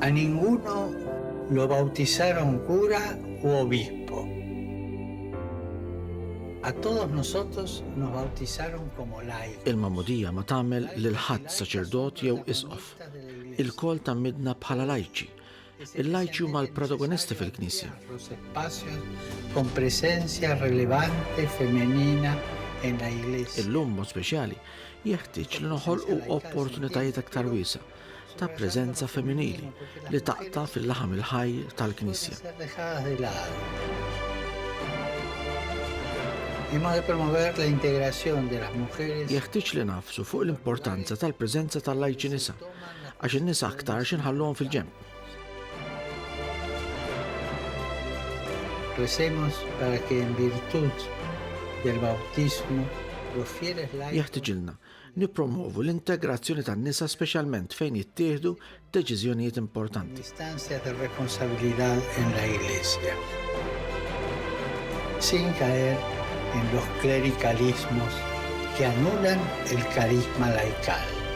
A ninguno lo bautizaron cura u obispo. A todos nosotros nos bautizaron como laicos. Il-Mamudija ma tagħmel lil ħadd saċerdot jew isqof. Il-kol tammidna bħala lajċi. Il-lajċi huma l-protagonisti fil-Knisja. Los espacios con presencia relevante femenina en la iglesia. Illum mod speċjali jeħtieġ li noħolqu opportunitajiet aktar wiesa' ta' preżenza femminili li taqta' fil-laħam il-ħaj tal-Knisja. Hemos de promover la integración de las mujeres. Jeħtieġ li nafsu fuq l-importanza tal-preżenza tal-lajċi nisa għax in-nisa aktar x'inħalluhom fil-ġenb. Recemos para que en virtud del bautismo los fieles laicos Jeħtieġilna nippromovu l-integrazzjoni tan-nisa speċjalment fejn jittieħdu deċiżjonijiet importanti. instancias de responsabilidad en la iglesia, sin caer en los clericalismos que anulan el carisma laical.